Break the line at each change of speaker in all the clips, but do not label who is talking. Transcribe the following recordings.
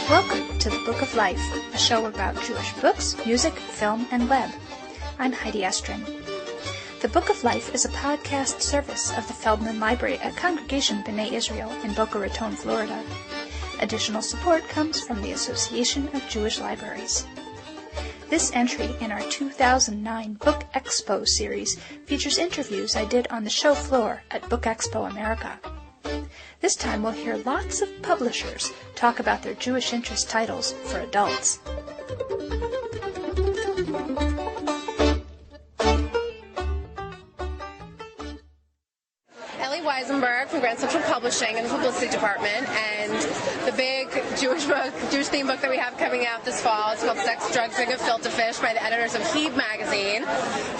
Welcome to the Book of Life, a show about Jewish books, music, film, and web. I'm Heidi Estrin. The Book of Life is a podcast service of the Feldman Library at Congregation B'nai Israel in Boca Raton, Florida. Additional support comes from the Association of Jewish Libraries. This entry in our 2009 Book Expo series features interviews I did on the show floor at Book Expo America. This time we'll hear lots of publishers talk about their Jewish interest titles for adults.
Weisenberg from Grand Central Publishing in the Publicity Department, and the big Jewish theme book that we have coming out this fall is called Sex, Drugs, and Gefilte Fish by the editors of Heb magazine.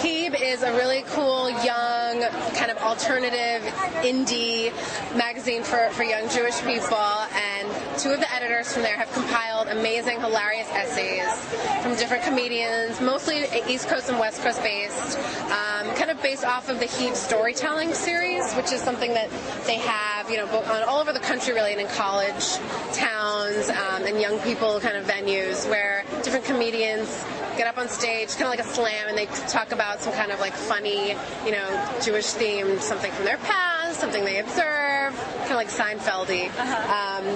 Heb is a really cool, young, kind of alternative, indie magazine for young Jewish people, and two of the editors from there have compiled amazing, hilarious essays from different comedians, mostly East Coast and West Coast based, kind of based off of the Heb storytelling series, which is something that they have, all over the country really, and in college towns and young people kind of venues where different comedians get up on stage, kind of like a slam, and they talk about some kind of like funny, Jewish themed something from their past, something they observe, kind of like Seinfeld-y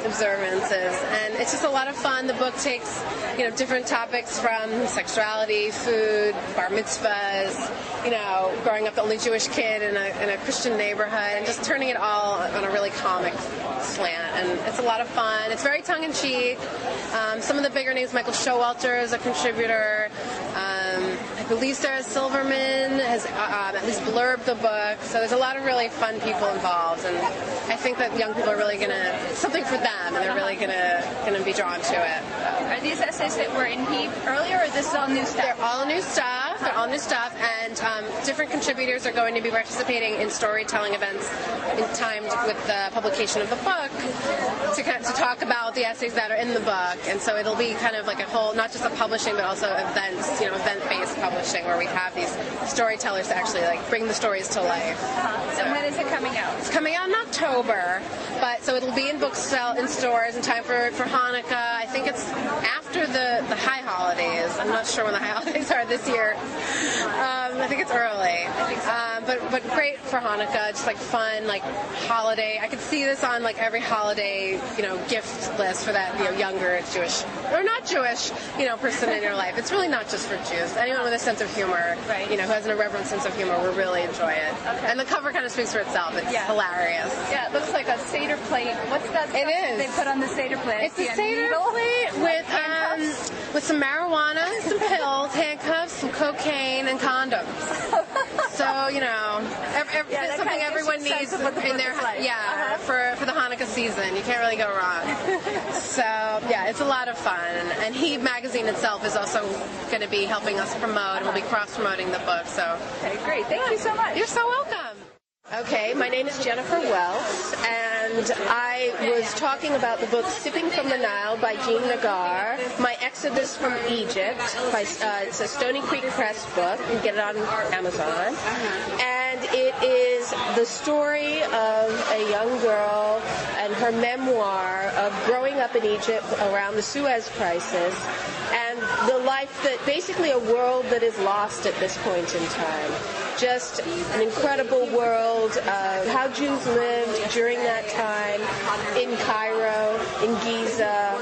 observances. And it's just a lot of fun. The book takes, different topics from sexuality, food, bar mitzvahs, growing up the only Jewish kid in a Christian neighborhood, and just turning it all on a really comic slant. And it's a lot of fun. It's very tongue-in-cheek. Some of the bigger names, Michael Showalter is a contributor. I believe Sarah Silverman has at least blurbed the book. So there's a lot of really fun people involved, and I think that young people are really it's something for them, and they're really gonna be drawn to it.
Are these essays that were in Heb earlier, or is this all new stuff?
They're all new stuff. And different contributors are going to be participating in storytelling events in time with the publication of the book to talk about the essays that are in the book. And so it'll be kind of like a whole, not just a publishing, but also events, event-based publishing, where we have these storytellers to actually bring the stories to life.
So when is it coming out?
It's coming out in October, so it'll be in in stores in time for Hanukkah. I think it's after the high holidays. I'm not sure when the high holidays are this year. I think it's early. But great for Hanukkah, just fun, holiday. I could see this on every holiday, gift list for that, younger Jewish or not Jewish, person in your life. It's really not just for Jews. Anyone with a sense of humor,
right.
Who has an irreverent sense of humor will really enjoy it.
Okay.
And the cover kind of speaks for itself. It's hilarious.
Yeah, it looks like a Seder plate. What's that?
It is.
They put on the Seder plate.
It's a Seder plate with some marijuana, some pills, handcuffs, some cocaine, and condoms. So, it's something everyone needs in their for the Hanukkah season. You can't really go wrong. So, it's a lot of fun. And Heb magazine itself is also going to be helping us promote, and we'll be cross-promoting the book. So,
okay, great. Thank you so much.
You're so welcome. Okay, my name is Jennifer Wells, and I was talking about the book Sipping from the Nile by Jean Nagar, My Exodus from Egypt. It's a Stony Creek Press book. You can get it on Amazon. And it is the story of a young girl and her memoir of growing up in Egypt around the Suez Crisis, and the life that, basically a world that is lost at this point in time. Just an incredible world of how Jews lived during that time in Cairo, in Giza,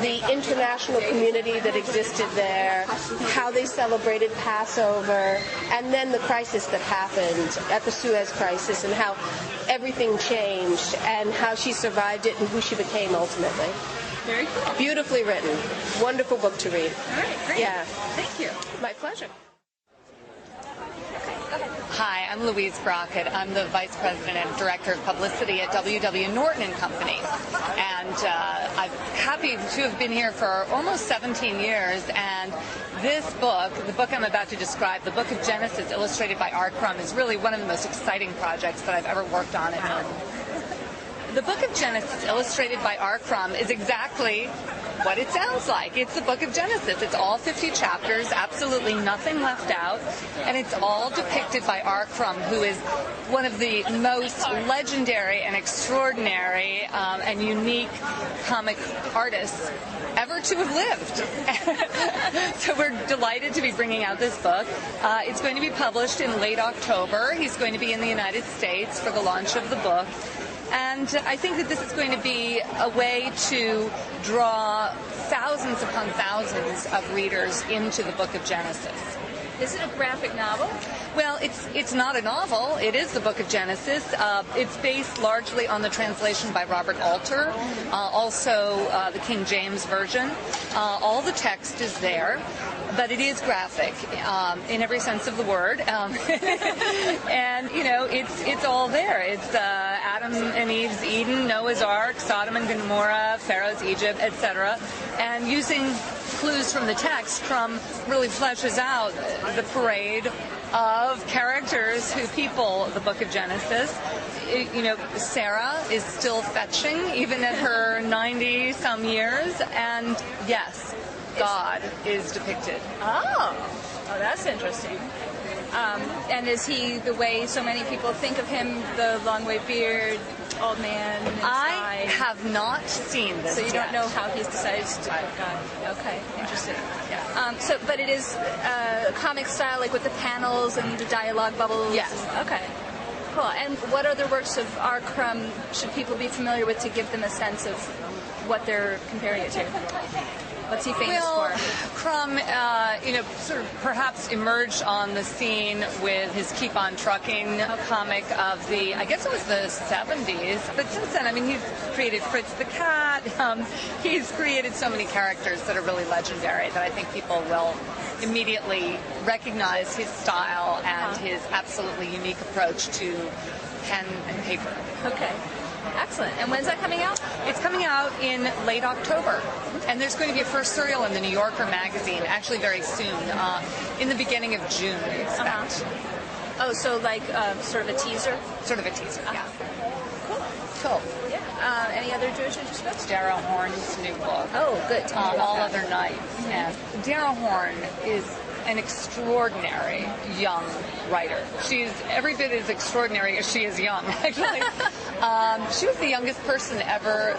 the international community that existed there, how they celebrated Passover, and then the crisis that happened at the Suez Crisis, and how everything changed, and how she survived it, and who she became ultimately.
Very cool.
Beautifully written. Wonderful book to read.
All right, great.
Yeah.
Thank you.
My pleasure.
Hi, I'm Louise Brockett. I'm the Vice President and Director of Publicity at W.W. Norton and Company. And I'm happy to have been here for almost 17 years. And this book, the book I'm about to describe, the Book of Genesis, illustrated by R. Crumb, is really one of the most exciting projects that I've ever worked on at Norton. The Book of Genesis, illustrated by R. Crumb, is exactly what it sounds like. It's the Book of Genesis. It's all 50 chapters, absolutely nothing left out, and it's all depicted by Art Crumb, who is one of the most legendary and extraordinary and unique comic artists ever to have lived. So we're delighted to be bringing out this book. It's going to be published in late October. He's going to be in the United States for the launch of the book. And I think that this is going to be a way to draw thousands upon thousands of readers into the Book of Genesis.
Is it a graphic novel?
Well, it's not a novel. It is the Book of Genesis. It's based largely on the translation by Robert Alter, also the King James Version. All the text is there, but it is graphic in every sense of the word. And, you know, it's all there. It's Adam and Eve's Eden, Noah's Ark, Sodom and Gomorrah, Pharaoh's Egypt, etc. And using clues from the text, Crumb really fleshes out the parade of characters who people the Book of Genesis. You know, Sarah is still fetching, even at her 90-some years, and yes, God is depicted.
Oh, that's interesting. And is he the way so many people think of him, the long white beard, old man inside?
I have not seen this
So you
yet.
don't know how he's decided to God. Okay, interesting. Yeah. But it is comic style, like with the panels and the dialogue bubbles?
Yes.
Okay. Cool. And what other works of R. Crumb should people be familiar with to give them a sense of what they're comparing it to? What's he famous for?
Crumb, sort of perhaps emerged on the scene with his Keep On Trucking comic of the, I guess it was the 70s. But since then, I mean, he's created Fritz the Cat. He's created so many characters that are really legendary that I think people will immediately recognize his style and his absolutely unique approach to pen and paper.
Okay. Excellent. And when's that coming out?
It's coming out in late October. And there's going to be a first serial in the New Yorker magazine, actually very soon, in the beginning of June, we expect.
Oh, so like sort of a teaser?
Sort of a teaser, yeah.
Cool. Yeah. Any other Jewish interest books?
Dara Horn's new book.
Oh, good. Tell me about
All
that.
Other Nights. And Dara Horn is an extraordinary young writer. She's every bit as extraordinary as she is young, actually. She was the youngest person ever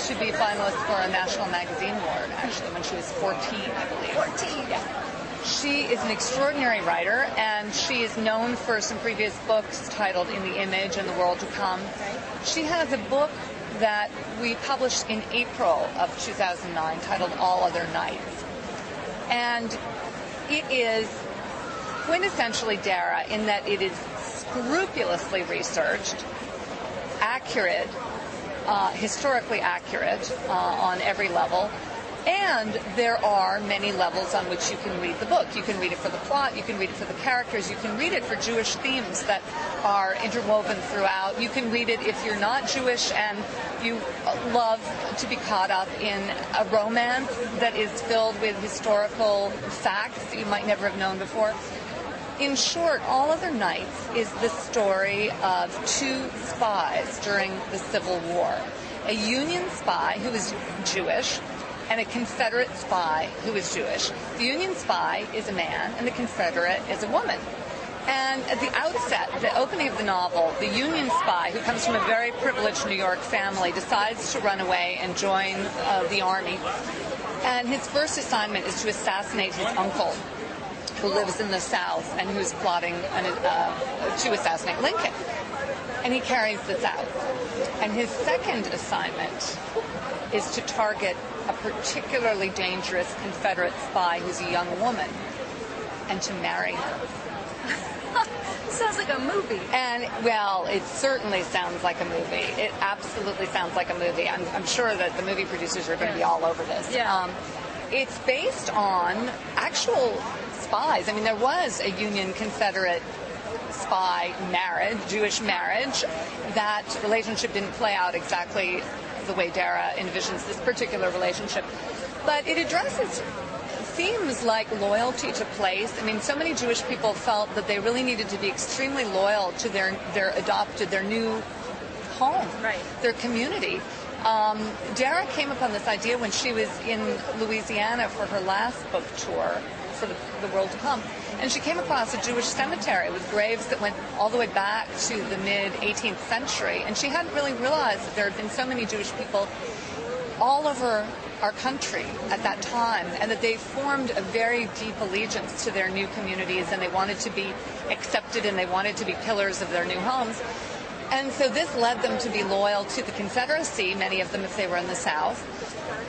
to be a finalist for a National Magazine Award, actually, when she was 14, I believe.
14?
Yeah. She is an extraordinary writer, and she is known for some previous books titled In the Image and The World to Come. She has a book that we published in April of 2009 titled All Other Nights. And it is quintessentially Dara in that it is scrupulously researched, accurate, historically accurate on every level, and there are many levels on which you can read the book. You can read it for the plot, you can read it for the characters, you can read it for Jewish themes that are interwoven throughout. You can read it if you're not Jewish and you love to be caught up in a romance that is filled with historical facts that you might never have known before. In short, All Other Nights is the story of two spies during the Civil War. A Union spy who is Jewish and a Confederate spy who is Jewish. The Union spy is a man and the Confederate is a woman. And at the outset, the opening of the novel, the Union spy, who comes from a very privileged New York family, decides to run away and join the army. And his first assignment is to assassinate his uncle, who lives in the South and who's plotting to assassinate Lincoln. And he carries this out. And his second assignment is to target a particularly dangerous Confederate spy who's a young woman and to marry her.
Sounds like a movie.
And, well, it certainly sounds like a movie. It absolutely sounds like a movie. I'm sure that the movie producers are going to be all over this.
Yeah.
It's based on actual spies. I mean, there was a Union Confederate spy marriage, Jewish marriage. That relationship didn't play out exactly the way Dara envisions this particular relationship. But it addresses themes like loyalty to place. I mean, so many Jewish people felt that they really needed to be extremely loyal to their new home,
right,
their community. Dara came upon this idea when she was in Louisiana for her last book tour for the World to Come. And she came across a Jewish cemetery with graves that went all the way back to the mid-18th century. And she hadn't really realized that there had been so many Jewish people all over our country at that time, and that they formed a very deep allegiance to their new communities, and they wanted to be accepted, and they wanted to be pillars of their new homes. And so this led them to be loyal to the Confederacy, many of them if they were in the South.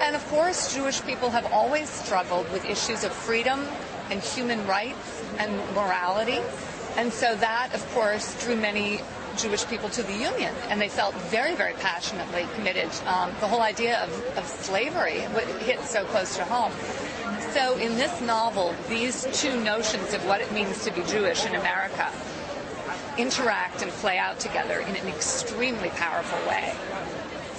And of course, Jewish people have always struggled with issues of freedom and human rights and morality. And so that, of course, drew many Jewish people to the Union, and they felt very, very passionately committed. The whole idea of slavery hit so close to home. So in this novel, these two notions of what it means to be Jewish in America interact and play out together in an extremely powerful way.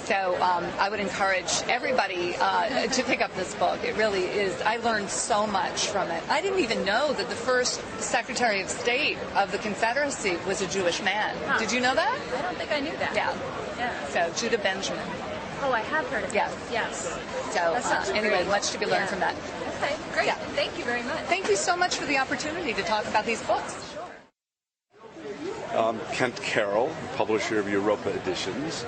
So I would encourage everybody to pick up this book. It really is. I learned so much from it. I didn't even know that the first Secretary of State of the Confederacy was a Jewish man. Huh. Did you know that?
I don't think I knew that.
Yeah. So Judah Benjamin.
Oh, I have heard of
that.
Yes.
So anyway, much to be learned from that.
Okay, great. Yeah. Thank you very much.
Thank you so much for the opportunity to talk about these books.
Kent Carroll, publisher of Europa Editions.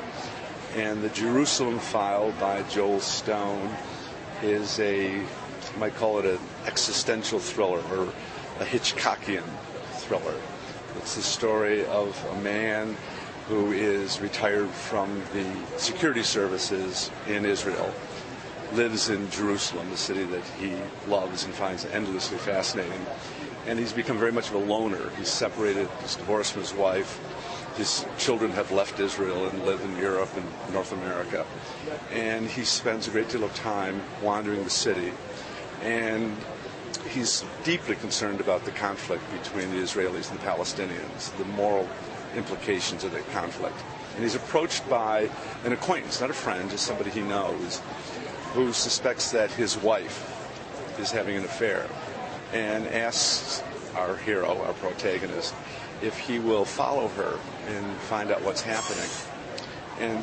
And The Jerusalem File by Joel Stone is you might call it an existential thriller or a Hitchcockian thriller. It's the story of a man who is retired from the security services in Israel, lives in Jerusalem, the city that he loves and finds endlessly fascinating. And he's become very much of a loner. He's separated, he's divorced from his wife. His children have left Israel and live in Europe and North America. And he spends a great deal of time wandering the city. And he's deeply concerned about the conflict between the Israelis and the Palestinians, the moral implications of that conflict. And he's approached by an acquaintance, not a friend, just somebody he knows, who suspects that his wife is having an affair, and asks our hero, our protagonist, if he will follow her and find out what's happening. And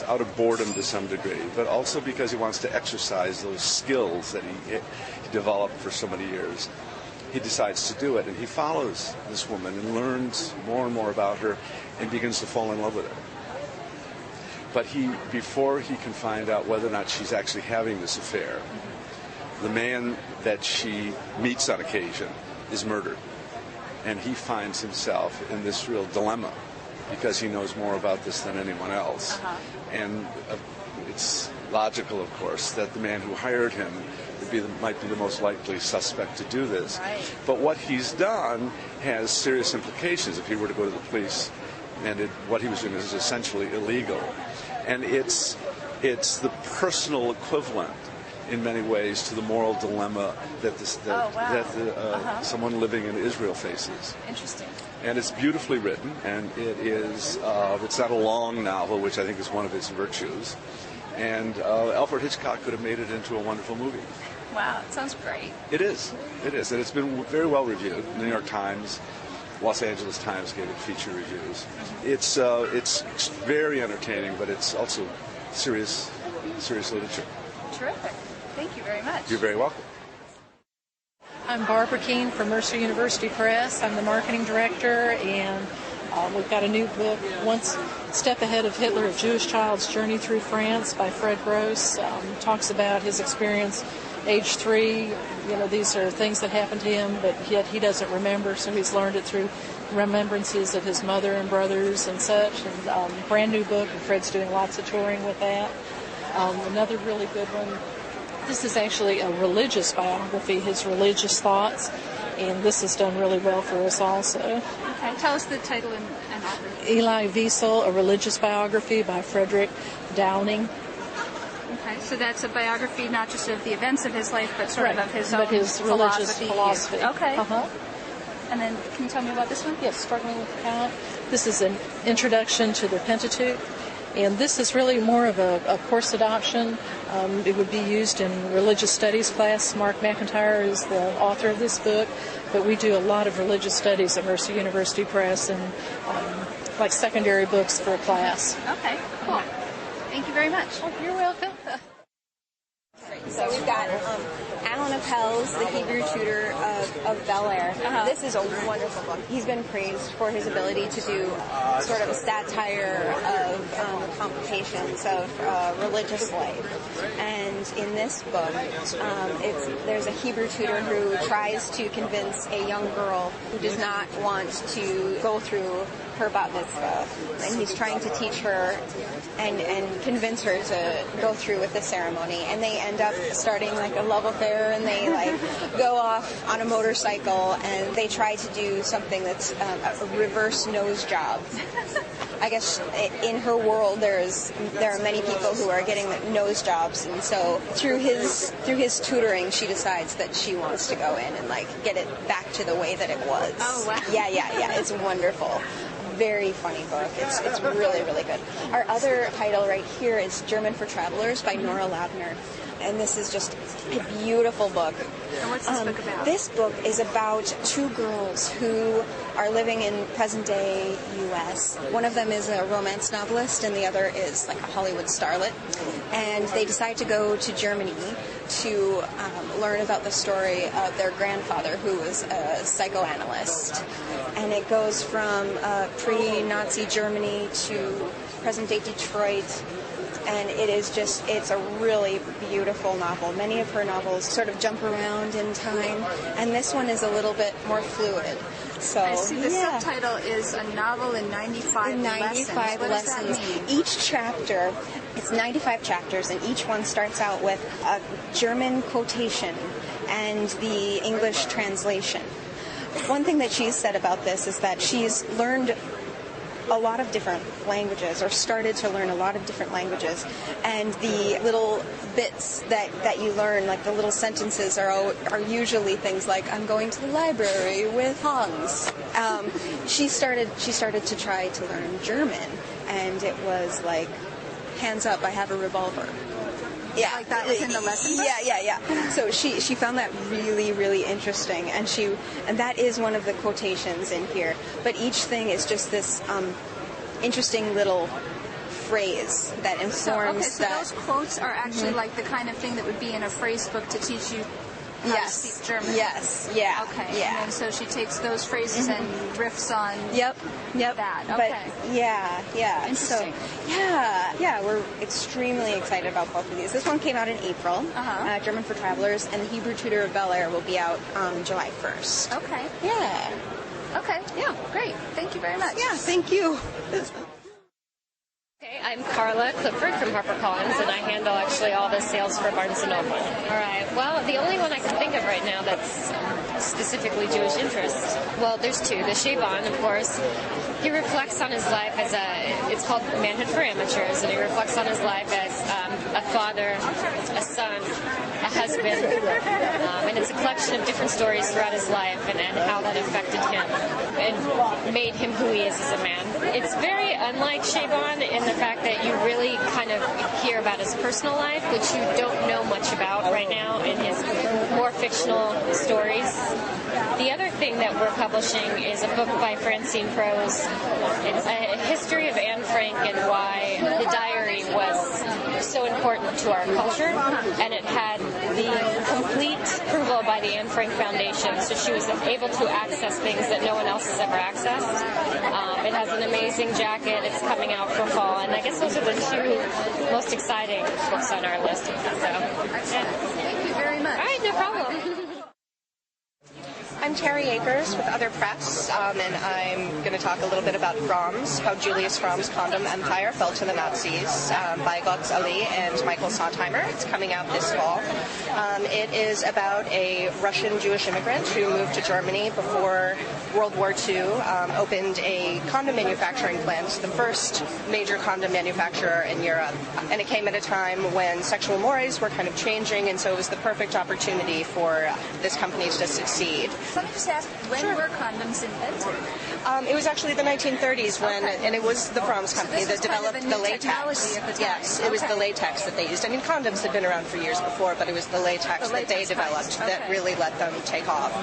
out of boredom to some degree, but also because he wants to exercise those skills that he developed for so many years. He decides to do it, and he follows this woman and learns more and more about her and begins to fall in love with her. But before he can find out whether or not she's actually having this affair, the man that she meets on occasion is murdered. And he finds himself in this real dilemma because he knows more about this than anyone else. And it's logical, of course, that the man who hired him might be the most likely suspect to do this.
Right.
But what he's done has serious implications if he were to go to the police. And what he was doing is essentially illegal. And it's the personal equivalent in many ways to the moral dilemma that someone living in Israel faces.
Interesting.
And it's beautifully written, and it's not a long novel, which I think is one of its virtues. And Alfred Hitchcock could have made it into a wonderful movie.
Wow, it sounds great.
It is, and it's been very well reviewed. The New York Times, Los Angeles Times gave it feature reviews. It's very entertaining, but it's also serious literature.
Terrific. Thank you very much.
You're very welcome.
I'm Barbara Keene from Mercer University Press. I'm the marketing director, and we've got a new book, One Step Ahead of Hitler, A Jewish Child's Journey Through France by Fred Gross. Talks about his experience, age 3. These are things that happened to him, but yet he doesn't remember, so he's learned it through remembrances of his mother and brothers and such. And brand new book, and Fred's doing lots of touring with that. Another really good one. This is actually a religious biography, his religious thoughts, and this is done really well for us also.
Okay, tell us the title and author.
Eli Wiesel, A Religious Biography by Frederick Downing.
Okay, so that's a biography not just of the events of his life, but sort of his own
religious philosophy.
Okay.
Uh-huh.
And then, can you tell me about this one?
Yes, Struggling with the Count. This is an introduction to the Pentateuch. And this is really more of a course adoption. It would be used in religious studies class. Mark McIntyre is the author of this book, but we do a lot of religious studies at Mercer University Press and like secondary books for a class.
Okay, cool. Thank you very much.
Oh, you're welcome.
So we've got Alan Appel's The Hebrew Tutor of Bel Air. This is a wonderful book. He's been praised for his ability to do sort of a satire of complications of religious life. And in this book, there's a Hebrew tutor who tries to convince a young girl who does not want to go through her bat mitzvah, and he's trying to teach her and convince her to go through with the ceremony, and they end up starting like a love affair, and they like go off on a motorcycle, and they try to do something that's a reverse nose job. I guess in her world there are many people who are getting nose jobs, and so through his tutoring she decides that she wants to go in and like get it back to the way that it was.
Oh wow.
Yeah, it's wonderful. Very funny book. It's really, really good. Our other title right here is German for Travelers by Nora Labner. And this is just a beautiful book.
And what's this book about?
This book is about two girls who are living in present-day U.S. One of them is a romance novelist, and the other is like a Hollywood starlet. And they decide to go to Germany to learn about the story of their grandfather, who was a psychoanalyst. And it goes from pre-Nazi Germany to present-day Detroit. And it's a really beautiful novel. Many of her novels sort of jump around in time, and this one is a little bit more fluid. So
I see the subtitle is a novel in 95 lessons. What does that mean?
Each chapter, it's 95 chapters, and each one starts out with a German quotation and the English translation. One thing that she's said about this is that she's learned a lot of different languages, or started to learn a lot of different languages, and the little bits that you learn, like the little sentences, are usually things like "I'm going to the library with Hans." She started to try to learn German, and it was like, "Hands up, I have a revolver." Yeah,
like that was in the lesson book?
Yeah. So she found that really, really interesting, and that is one of the quotations in here. But each thing is just this interesting little phrase that informs
so those quotes are actually like the kind of thing that would be in a phrase book to teach you how to speak German.
Yes. Yeah.
Okay.
Yeah.
And so she takes those phrases and riffs on
Yep.
that. Okay.
But yeah.
Interesting.
So, yeah, we're extremely excited about both of these. This one came out in April, German for Travelers, and the Hebrew Tutor of Bel Air will be out July 1st.
Okay.
Yeah.
Okay. Yeah. Great. Thank you very much.
Yeah. Thank you.
Okay, I'm Carla Clifford from HarperCollins, and I handle actually all the sales for Barnes & Noble. All right, well, the only one I can think of right now that's specifically Jewish interest, well, there's two. The Shaban, of course, he reflects on his life as it's called Manhood for Amateurs, and he reflects on his life as a father, a son, a husband, and it's a collection of different stories throughout his life and how that affected him and made him who he is as a man. It's very unlike Shaban in the fact that you really kind of hear about his personal life, which you don't know much about right now in his more fictional stories. The other thing that we're publishing is a book by Francine Prose. It's a history of Anne Frank and why the diary was so important to our culture, and it had the complete approval by the Anne Frank Foundation, so she was able to access things that no one else has ever accessed. It has an amazing jacket. It's coming out for fall, and I guess those are the two most exciting books on our list. So,
Thank you very much.
All right, no problem.
I'm Terry Akers with Other Press, and I'm going to talk a little bit about Fromm's, How Julius Fromm's Condom Empire Fell to the Nazis, by Gotz Ali and Michael Sontheimer. It's coming out this fall. It is about a Russian Jewish immigrant who moved to Germany before World War II, opened a condom manufacturing plant, the first major condom manufacturer in Europe. And it came at a time when sexual mores were kind of changing, and so it was the perfect opportunity for this company to succeed.
Let me just ask, when were condoms invented?
It was actually the 1930s when, and it was the From's company
this
that
was kind of
developed
a
the
new
latex.
technology at the time.
Yes, it was the latex that they used. I mean, condoms had been around for years before, but it was the latex that they developed that really let them take off.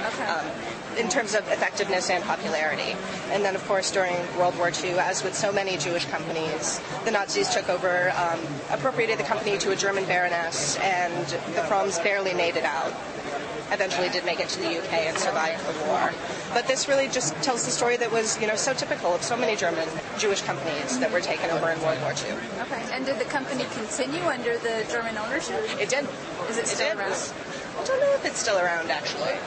In terms of effectiveness and popularity. And then, of course, during World War II, as with so many Jewish companies, the Nazis took over, appropriated the company to a German baroness, and the Froms barely made it out. Eventually did make it to the UK and survived the war. But this really just tells the story that was, so typical of so many German Jewish companies that were taken over in World War II.
Okay. And did the company continue under the German ownership?
It did.
Is it still around?
I don't know if it's still around, actually.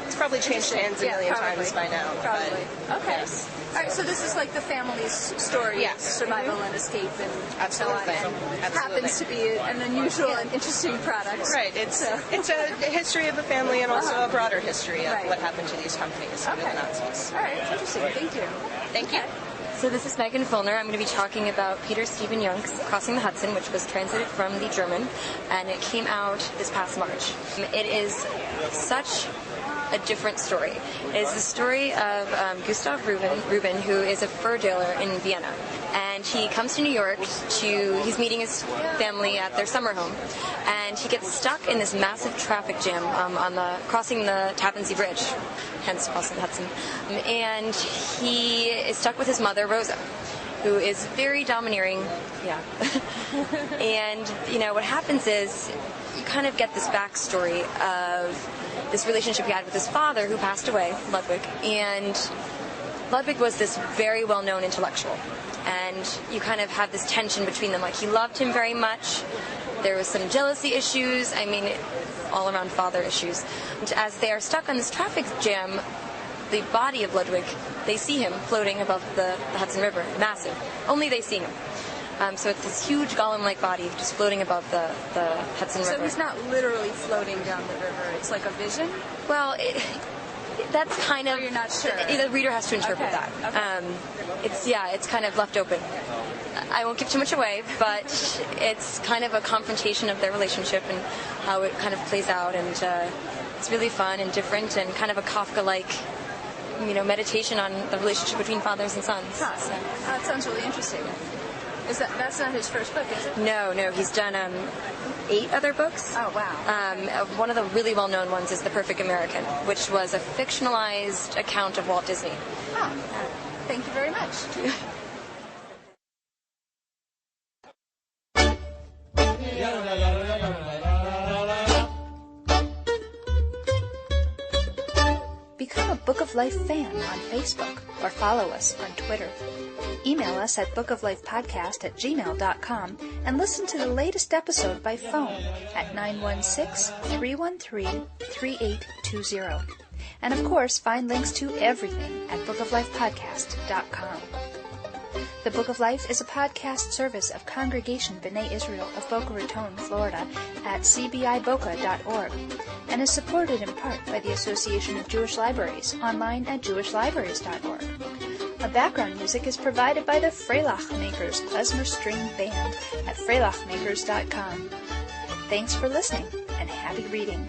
It's probably changed hands a million times by now.
Probably.
But,
okay.
Yes.
All right, so this is like the family's story of survival and escape and so on. And happens to be an unusual and interesting product.
Right. It's a history of the family and also a broader history of what happened to these companies under the Nazis.
All right. Interesting. Thank you.
Thank you.
So this is Megan Fulner. I'm going to be talking about Peter Stephen Young's Crossing the Hudson, which was translated from the German, and it came out this past March. It is such a different story. It is the story of Gustav Rubin, who is a fur dealer in Vienna. And he comes to New York he's meeting his family at their summer home. And he gets stuck in this massive traffic jam crossing the Tappan Zee Bridge, hence Crossing the Hudson. And he is stuck with his mother, Rosa, who is very domineering. Yeah. And, what happens is you kind of get this backstory of this relationship he had with his father, who passed away, Ludwig. And Ludwig was this very well-known intellectual. And you kind of have this tension between them. Like, he loved him very much. There was some jealousy issues. I mean, all around father issues. And as they are stuck on this traffic jam, the body of Ludwig, they see him floating above the Hudson River. Massive. Only they see him. So it's this huge golem-like body just floating above the Hudson River.
So he's not literally floating down the river. It's like a vision?
Well, that's kind of...
Or you're not sure?
The reader has to interpret that. Okay. It's kind of left open. I won't give too much away, but it's kind of a confrontation of their relationship and how it kind of plays out, and it's really fun and different and kind of a Kafka-like, meditation on the relationship between fathers and sons.
Huh. So. That sounds really interesting. That's not his first book, is it?
No. He's done 8 other books.
Oh, wow.
One of the really well-known ones is The Perfect American, which was a fictionalized account of Walt Disney.
Oh, thank you very much.
Become a Book of Life fan on Facebook or follow us on Twitter. Email us at bookoflifepodcast@gmail.com and listen to the latest episode by phone at 916-313-3820. And of course, find links to everything at bookoflifepodcast.com. The Book of Life is a podcast service of Congregation B'nai Israel of Boca Raton, Florida at cbiboca.org and is supported in part by the Association of Jewish Libraries online at jewishlibraries.org. Our background music is provided by the Freilach Makers Klezmer String Band at freilachmakers.com. Thanks for listening and happy reading.